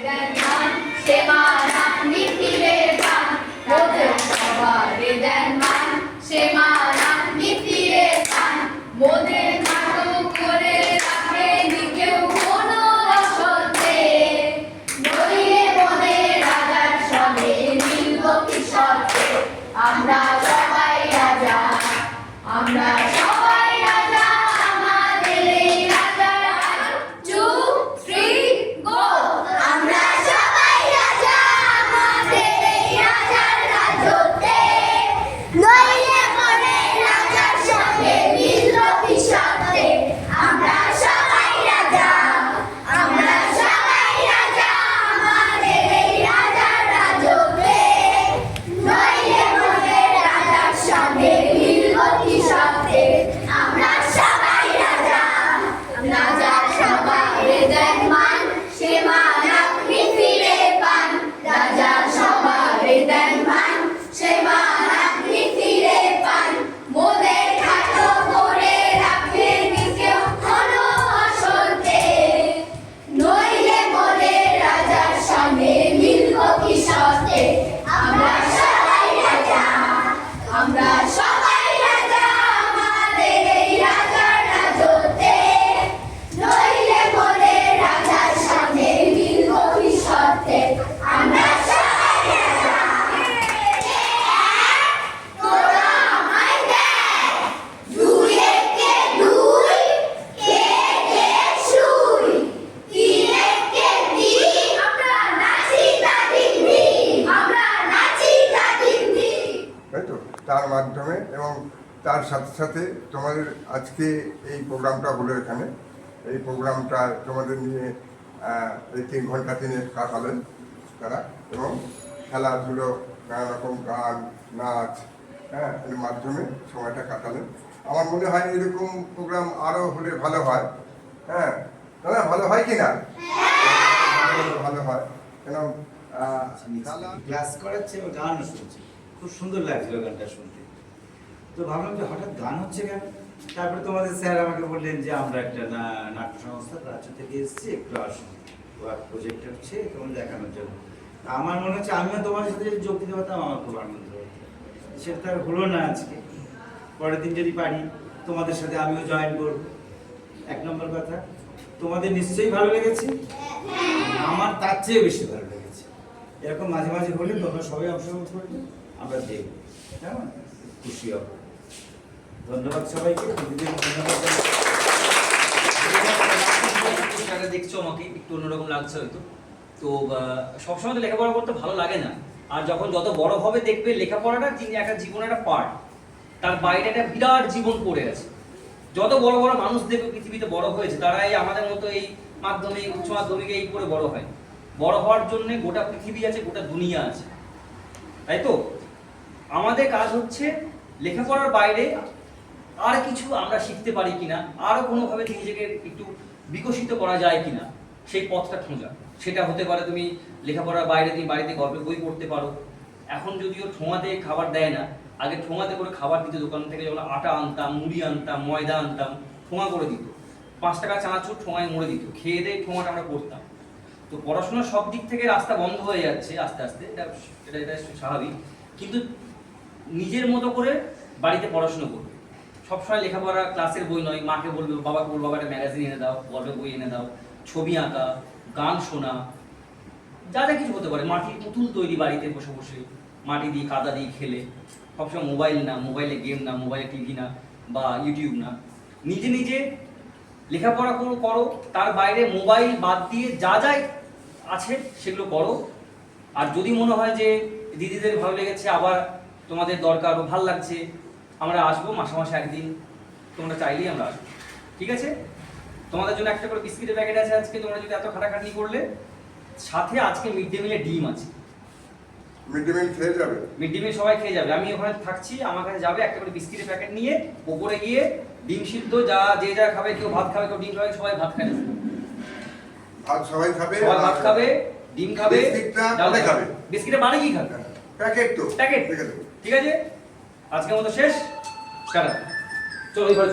দেন মান সে মান আপনি ফিরে পান মোদের সবারে দেন মান সে মান আপনি ফিরে পান মোদের নাটক করে রাখেনি কেউ কোনো অসতে নইলে মোদের রাজার সঙ্গে মিলব কি শর্তে আমরা সবাই রাজা আমরা সবাই রাজা আমাদের এই রাজার 2 3 গো আমরা সবাই রাজা আমাদের এই রাজার রাজত্বে নইলে মরে রাজার সঙ্গে মিলল কি শর্তে আমরা সবাই রাজা আমরা সবাই রাজা আমাদের এই রাজার রাজত্বে নইলে মরে রাজার সঙ্গে মিলল কি শর্তে আমরা সবাই রাজা রাজার সবারে দেন মান সে মান আপনি ফিরে পান রাজার সবারে দেন মান সে মান আপনি ফিরে পান মোদের খাটো করে রাখেনি কেউ কোনো অসতে নইলে মোদের রাজার সঙ্গে মিলব কি শর্তে আমরা সবাই রাজা আমরা সবাই রাজা আমাদের এই রাজার রাজত্বে নইলে মোরে রাজার সঙ্গে মিলব কি শর্তে আমরা সবাই রাজা তোরা আমায় দেখ 2 একে 2 কে কে শুই 3 একে 3 আমরা নাচি তা দিন দিন আমরা নাচি তা দিন দিন তাই তো তার মাধ্যমে এবং তার সাথে সাথে তোমাদের আজকে এই প্রোগ্রামটা হলো এখানে এই প্রোগ্রামটা তোমাদের নিয়ে এই 3 ঘন্টা কাটালেন তারা এবং খেলাধুলো নানা রকম গান নাচ এর মাধ্যমে সময়টা কাটালেন আমার মনে হয় এরকম প্রোগ্রাম আরও হলে ভালো হয় দাদা ভালো হয় কি না ভালো হয় কেন ক্লাস করাচ্ছে এবং গানও শুনছে খুব সুন্দর লাগছিল গানটা শুনতে তো ভাবলাম যে হঠাৎ গান হচ্ছে কেন তারপরে তোমাদের স্যার আমাকে বললেন যে আমরা একটা নাট্য সংস্থা রাজ্য থেকে এসেছি একটু আসুন প্রজেক্ট হচ্ছে তোমাদের দেখানোর জন্য আমার মনে হচ্ছে আমিও তোমার সাথে যদি যোগ দিতে পারতাম আমার খুব আনন্দ হতো সেটা তার হলো না আজকে পরের দিন যদি পারি তোমাদের সাথে আমিও জয়েন করব 1 নম্বর কথা তোমাদের নিশ্চয়ই ভালো লেগেছে আমার তার চেয়ে বেশি ভালো লেগেছে এরকম মাঝে মাঝে হলে তোমরা সবাই অংশগ্রহণ করবে আমরা দেখব কেমন খুশি হব ধন্যবাদ সবাইকে ধন্যবাদ দেখছো আমাকে একটু অন্যরকম লাগছে হয়তো তো সবসময় তো লেখাপড়া করতে ভালো লাগে না আর যখন যত বড় হবে দেখবে লেখাপড়াটা একটা জীবনের একটা পার্ট তার বাইরে একটা বিরাট জীবন পড়ে আছে যত বড় বড় মানুষ দেখবে পৃথিবীতে বড় হয়েছে তারাই আমাদের মতো এই মাধ্যমিক উচ্চ মাধ্যমিকে এই করে বড় হয় বড় হওয়ার জন্য গোটা পৃথিবী আছে গোটা দুনিয়া আছে তাই তো আমাদের কাজ হচ্ছে লেখাপড়ার বাইরে আর কিছু আমরা শিখতে পারি কিনা আরো কোনোভাবে নিজেকে একটু বিকশিত করা যায় কিনা সেই পথটা খোঁজা সেটা হতে পারে তুমি লেখাপড়ার বাইরে তুমি বাড়িতে গল্পের বই পড়তে পারো এখন যদিও ঠোঙাতে খাবার দেয় না আগে ঠোঙাতে করে খাবার দিত দোকান থেকে যখন আটা আনতাম মুড়ি আনতাম ময়দা আনতাম ঠোঙা করে দিত 5 টাকা চানাচুর ঠোঙায় মুড়ে দিত খেয়ে দিয়ে ঠোঙাটা আমরা করতাম তো পড়াশোনার সব দিক থেকে রাস্তা বন্ধ হয়ে যাচ্ছে আস্তে আস্তে এটা স্বাভাবিক কিন্তু নিজের মতো করে বাড়িতে পড়াশোনা করবে সবসময় লেখাপড়া ক্লাসের বই নয় মাকে বলবে বাবাকে বলবো বাবা একটা ম্যাগাজিন এনে দাও গল্পের বই এনে দাও ছবি আঁকা গান শোনা যা যা কিছু হতে পারে মাটির পুতুল তৈরি বাড়িতে বসে বসে মাটি দিয়ে কাদা দিয়ে খেলে সবসময় মোবাইল না মোবাইলে গেম না মোবাইলে টিভি না বা ইউটিউব না নিজে নিজে লেখাপড়া করো তার বাইরে মোবাইল বাদ দিয়ে যা যা আছে সেগুলো করো আর যদি মনে হয় যে দিদিদের ভালো লেগেছে আবার তোমাদের দরকার ও ভালো লাগছে আমরা আসবো মাসে মাসে একদিন তোমরা চাইলেই আমরা আসবো ঠিক আছে তোমাদের জন্য একটা করে বিস্কিটের প্যাকেট আছে আজকে তোমরা যদি এত খাটাখাটনি করলে সাথে আজকে মিড ডে মিলে ডিম আছে মিড ডে মিল খেয়ে যাবে মিড ডে মিল সবাই খেয়ে যাবে আমি ওখানে থাকছি আমার কাছে যাবে একটা করে বিস্কিটের প্যাকেট নিয়ে উপরে গিয়ে ডিম সিদ্ধ যা যে যা খাবে কেউ ভাত খাবে কেউ ডিম খাবে সবাই ভাত খায় ভাত সবাই খাবে ভাত খাবে ডিম খাবে বিস্কিটটা মানে খাবে বিস্কিটের মানে কি খাবে প্যাকেট তো প্যাকেট ঠিক আছে আজকের মতো শেষ টাটা চলো এবার